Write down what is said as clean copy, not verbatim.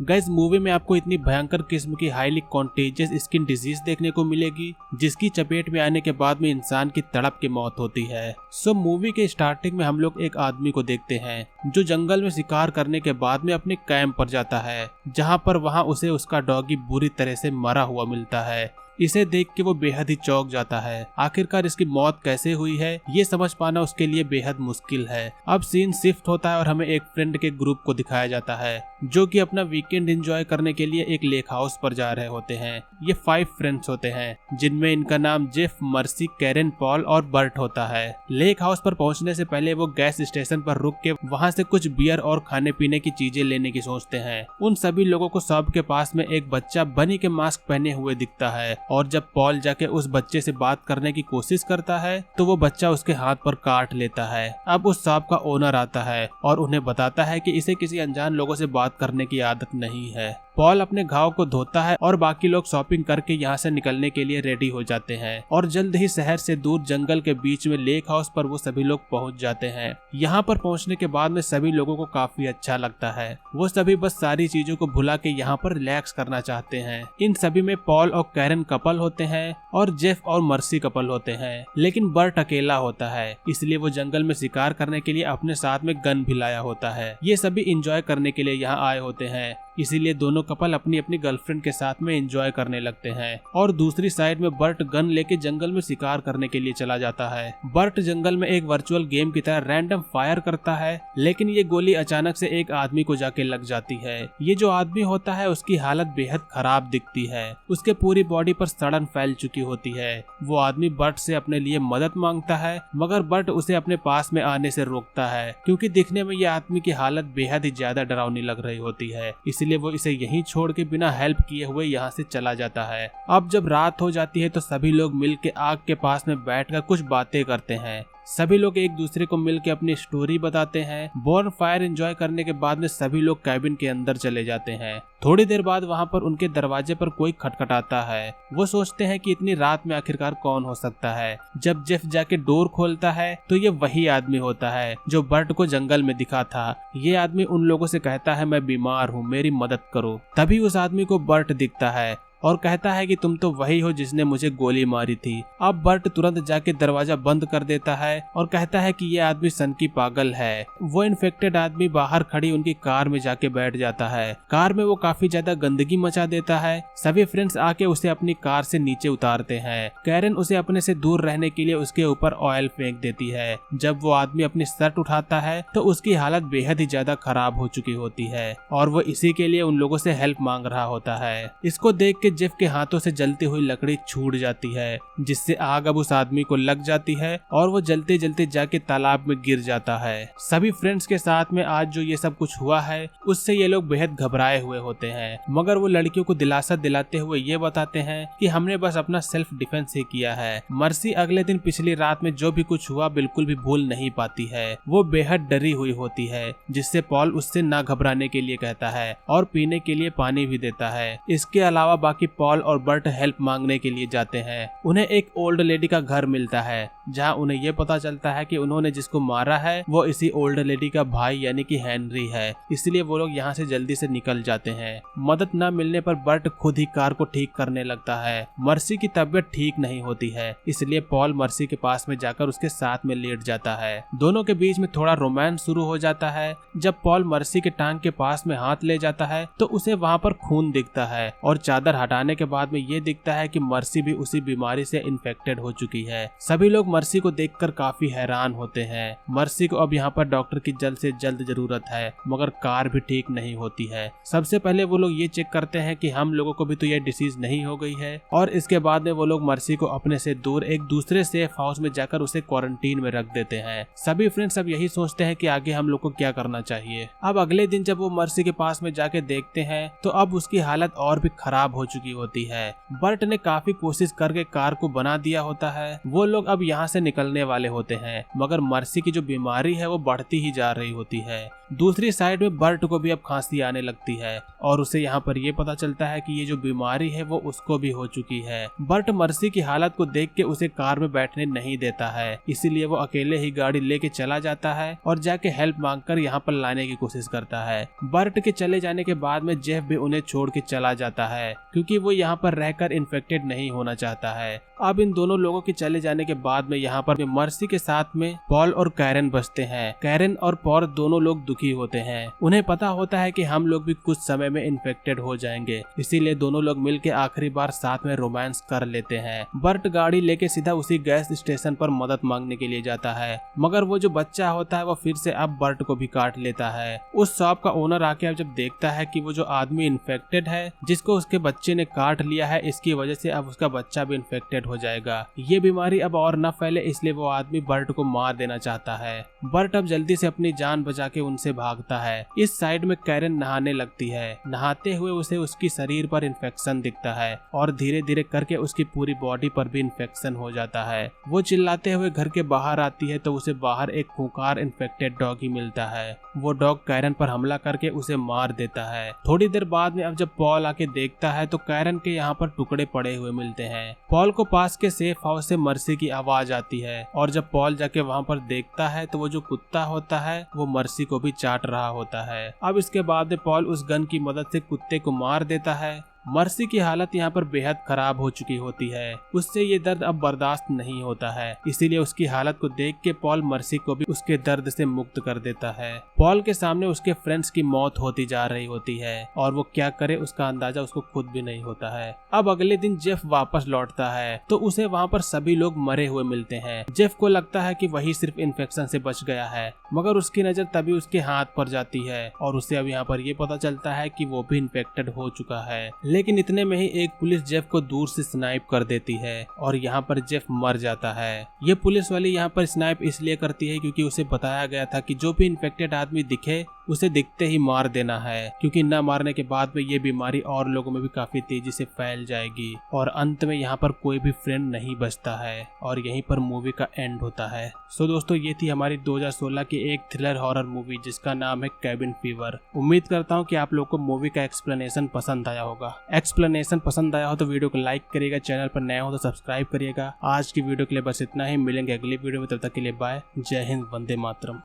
Guys movie में आपको इतनी भयंकर किस्म की हाईली कॉन्टेजियस स्किन डिजीज देखने को मिलेगी जिसकी चपेट में आने के बाद में इंसान की तड़प की मौत होती है। सो मूवी के स्टार्टिंग में हम लोग एक आदमी को देखते हैं जो जंगल में शिकार करने के बाद में अपने कैंप पर जाता है, जहां पर वहां उसे उसका डॉगी बुरी तरह से मरा हुआ मिलता है। इसे देख के वो बेहद ही चौंक जाता है। आखिरकार इसकी मौत कैसे हुई है ये समझ पाना उसके लिए बेहद मुश्किल है। अब सीन शिफ्ट होता है और हमें एक फ्रेंड के ग्रुप को दिखाया जाता है जो कि अपना वीकेंड एंजॉय करने के लिए एक लेक हाउस पर जा रहे होते हैं। ये 5 फ्रेंड्स होते हैं जिनमें इनका नाम जेफ, मर्सी, कैरन, पॉल और बर्ट होता है। लेक हाउस पर पहुंचने से पहले वो गैस स्टेशन पर रुक के वहां से कुछ बियर और खाने पीने की चीजें लेने की सोचते हैं। उन सभी लोगों को सब के पास में एक बच्चा बनी के मास्क पहने हुए दिखता है और जब पॉल जाके उस बच्चे से बात करने की कोशिश करता है तो वो बच्चा उसके हाथ पर काट लेता है। अब उस शॉप का ओनर आता है और उन्हें बताता है कि इसे किसी अनजान लोगों से बात करने की आदत नहीं है। पॉल अपने घाव को धोता है और बाकी लोग शॉपिंग करके यहाँ से निकलने के लिए रेडी हो जाते हैं और जल्द ही शहर से दूर जंगल के बीच में लेक हाउस पर वो सभी लोग पहुँच जाते हैं। यहाँ पर पहुँचने के बाद में सभी लोगों को काफी अच्छा लगता है। वो सभी बस सारी चीजों को भुला के यहाँ पर रिलैक्स करना चाहते हैं। इन सभी में पॉल और कैरन कपल होते हैं और जेफ और मर्सी कपल होते हैं, लेकिन बर्ट अकेला होता है, इसलिए वो जंगल में शिकार करने के लिए अपने साथ में गन भी लाया होता है। ये सभी इंजॉय करने के लिए यहाँ आए होते हैं, इसीलिए दोनों कपल अपनी अपनी गर्लफ्रेंड के साथ में एंजॉय करने लगते हैं। और दूसरी साइड में बर्ट गन लेके जंगल में शिकार करने के लिए चला जाता है। बर्ट जंगल में एक वर्चुअल गेम की तरह रैंडम फायर करता है, लेकिन ये गोली अचानक से एक आदमी को जाके लग जाती है। ये जो आदमी होता है उसकी हालत बेहद खराब दिखती है, उसके पूरी बॉडी पर सड़न फैल चुकी होती है। वो आदमी बर्ट से अपने लिए मदद मांगता है, मगर बर्ट उसे अपने पास में आने से रोकता है क्योंकि दिखने में ये आदमी की हालत बेहद ही ज्यादा डरावनी लग रही होती है। इसलिए वो इसे यहीं छोड़ के बिना हेल्प किए हुए यहाँ से चला जाता है। अब जब रात हो जाती है तो सभी लोग मिल के आग के पास में बैठकर कुछ बातें करते हैं। सभी लोग एक दूसरे को मिल के अपनी स्टोरी बताते हैं। बोर्न फायर एंजॉय करने के बाद में सभी लोग कैबिन के अंदर चले जाते हैं। थोड़ी देर बाद वहाँ पर उनके दरवाजे पर कोई खटखटाता है। वो सोचते हैं कि इतनी रात में आखिरकार कौन हो सकता है। जब जेफ जाके डोर खोलता है तो ये वही आदमी होता है जो बर्ट को जंगल में दिखा था। ये आदमी उन लोगों से कहता है मैं बीमार हूँ, मेरी मदद करो। तभी उस आदमी को बर्ट दिखता है और कहता है कि तुम तो वही हो जिसने मुझे गोली मारी थी। अब बर्ट तुरंत जाके दरवाजा बंद कर देता है और कहता है कि ये आदमी सनकी पागल है। वो इन्फेक्टेड आदमी बाहर खड़ी उनकी कार में जाके बैठ जाता है। कार में वो काफी ज्यादा गंदगी मचा देता है। सभी फ्रेंड्स आके उसे अपनी कार से नीचे उतारते हैं। कैरन उसे अपने से दूर रहने के लिए उसके ऊपर ऑयल फेंक देती है। जब वो आदमी अपनी शर्ट उठाता है तो उसकी हालत बेहद ही ज्यादा खराब हो चुकी होती है और वो इसी के लिए उन लोगों से हेल्प मांग रहा होता है। इसको देख के जेफ के हाथों से जलती हुई लकड़ी छूट जाती है, जिससे आग अब उस आदमी को लग जाती है और वो जलते जलते जाके तालाब में गिर जाता है। सभी फ्रेंड्स के साथ में आज जो ये सब कुछ हुआ है उससे ये लोग बेहद घबराए हुए होते हैं, मगर वो लड़कियों को दिलासा दिलाते हुए ये बताते हैं कि हमने बस अपना सेल्फ डिफेंस ही किया है। मर्सी अगले दिन पिछली रात में जो भी कुछ हुआ बिल्कुल भी भूल नहीं पाती है। वो बेहद डरी हुई होती है, जिससे पॉल उससे ना घबराने के लिए कहता है और पीने के लिए पानी भी देता है। इसके अलावा बाकी पॉल और बर्ट हेल्प मांगने के लिए जाते हैं। उन्हें एक ओल्ड लेडी का घर मिलता है जहां उन्हें ये पता चलता है कि उन्होंने जिसको मारा है वो इसी ओल्ड लेडी का भाई यानी कि हेनरी है। इसलिए वो लोग यहाँ से जल्दी से निकल जाते हैं। मदद न मिलने पर बर्ट खुद ही कार को ठीक करने लगता है। मर्सी की तबीयत ठीक नहीं होती है, इसलिए पॉल मर्सी के पास में जाकर उसके साथ में लेट जाता है। दोनों के बीच में थोड़ा रोमांस शुरू हो जाता है। जब पॉल मर्सी के टांग के पास में हाथ ले जाता है तो उसे वहाँ पर खून दिखता है और चादर हटाने के बाद में ये दिखता है कि मर्सी भी उसी बीमारी से इन्फेक्टेड हो चुकी है। सभी लोग मर्सी को देखकर काफी हैरान होते हैं। मर्सी को अब यहाँ पर डॉक्टर की जल्द से जल्द जरूरत है, मगर कार भी ठीक नहीं होती है। सबसे पहले वो लोग ये चेक करते हैं कि हम लोगों को भी तो ये डिसीज नहीं हो गई है, और इसके बाद में वो लोग मर्सी को अपने से दूर एक दूसरे सेफ हाउस में जाकर उसे क्वारंटीन में रख देते हैं। सभी फ्रेंड्स अब यही सोचते हैं कि आगे हम लोग को क्या करना चाहिए। अब अगले दिन जब वो मर्सी के पास में जाके देखते हैं तो अब उसकी हालत और भी खराब हो चुकी चुकी होती है। बर्ट ने काफी कोशिश करके कार को बना दिया होता है। वो लोग अब यहाँ से निकलने वाले होते हैं, मगर मर्सी की जो बीमारी है वो बढ़ती ही जा रही होती है। दूसरी साइड में बर्ट को भी अब खांसी आने लगती है और उसे यहाँ पर ये पता चलता है कि ये जो बीमारी है वो उसको भी हो चुकी है। बर्ट मर्सी की हालत को देख के उसे कार में बैठने नहीं देता है, इसीलिए वो अकेले ही गाड़ी लेके चला जाता है और जाके हेल्प मांगकर यहाँ पर लाने की कोशिश करता है। बर्ट के चले जाने के बाद में जेफ भी उन्हें छोड़ के चला जाता है, क्योंकि वो यहाँ पर रहकर इन्फेक्टेड नहीं होना चाहता है। अब इन दोनों लोगों के चले जाने के बाद में यहाँ पर मर्सी के साथ में पॉल और कैरन बचते हैं। कैरन और पॉल दोनों लोग दुखी होते हैं। उन्हें पता होता है कि हम लोग भी कुछ समय में इन्फेक्टेड हो जाएंगे, इसीलिए दोनों लोग मिलके आखिरी बार साथ में रोमांस कर लेते हैं। बर्ट गाड़ी लेके सीधा उसी गैस स्टेशन पर मदद मांगने के लिए जाता है, मगर वो जो बच्चा होता है वो फिर से अब बर्ट को भी काट लेता है। उस शॉप का ओनर आके अब जब देखता है कि वो जो आदमी इन्फेक्टेड है, जिसको उसके बच्चे ने काट लिया है, इसकी वजह से अब उसका बच्चा भी इन्फेक्टेड हो जाएगा। ये बीमारी अब और न फैले, इसलिए वो आदमी बर्ट को मार देना चाहता है। बर्ट अब जल्दी से अपनी जान बचा के उनसे भागता है। इस साइड में कैरन नहाने लगती है। नहाते हुए उसे उसकी शरीर पर इन्फेक्शन दिखता है और धीरे धीरे करके उसकी पूरी बॉडी पर भी इन्फेक्शन हो जाता है। वो चिल्लाते हुए घर के बाहर आती है तो उसे बाहर एक खूंखार इन्फेक्टेड डॉग ही मिलता है। वो डॉग कैरन पर हमला करके उसे मार देता है। थोड़ी देर बाद में अब जब पॉल आके देखता है तो कैरन के यहाँ पर टुकड़े पड़े हुए मिलते हैं। पॉल को पास के सेफ हाउस से मर्सी की आवाज आती है और जब पॉल जाके वहाँ पर देखता है तो वो जो कुत्ता होता है वो मर्सी को भी चाट रहा होता है। अब इसके बाद पॉल उस गन की मदद से कुत्ते को मार देता है। मर्सी की हालत यहाँ पर बेहद खराब हो चुकी होती है। उससे ये दर्द अब बर्दाश्त नहीं होता है, इसीलिए उसकी हालत को देख के पॉल मर्सी को भी उसके दर्द से मुक्त कर देता है। पॉल के सामने उसके फ्रेंड्स की मौत होती जा रही होती है और वो क्या करे उसका अंदाजा उसको खुद भी नहीं होता है। अब अगले दिन जेफ वापस लौटता है तो उसे वहाँ पर सभी लोग मरे हुए मिलते हैं। जेफ को लगता है कि वही सिर्फ इन्फेक्शन से बच गया है, मगर उसकी नजर तभी उसके हाथ पर जाती है और उसे अब यहाँ पर ये पता चलता है कि वो भी इन्फेक्टेड हो चुका है। लेकिन इतने में ही एक पुलिस जेफ को दूर से स्नाइप कर देती है और यहाँ पर जेफ मर जाता है। ये पुलिस वाली यहाँ पर स्नाइप इसलिए करती है क्योंकि उसे बताया गया था कि जो भी इन्फेक्टेड आदमी दिखे उसे दिखते ही मार देना है, क्योंकि न मारने के बाद में ये बीमारी और लोगों में भी काफी तेजी से फैल जाएगी और अंत में यहाँ पर कोई भी फ्रेंड नहीं बचता है और यहीं पर मूवी का एंड होता है। सो दोस्तों, ये थी हमारी 2016 की एक थ्रिलर हॉरर मूवी जिसका नाम है कैबिन फीवर। उम्मीद करता हूँ कि आप लोग को मूवी का एक्सप्लेनेशन पसंद आया होगा। एक्सप्लेनेशन पसंद आया हो तो वीडियो को लाइक करिएगा, चैनल पर नया हो तो सब्सक्राइब करिएगा। आज की वीडियो के लिए बस इतना ही, मिलेंगे अगली वीडियो में, तब तक के लिए बाय। जय हिंद, वंदे मातरम।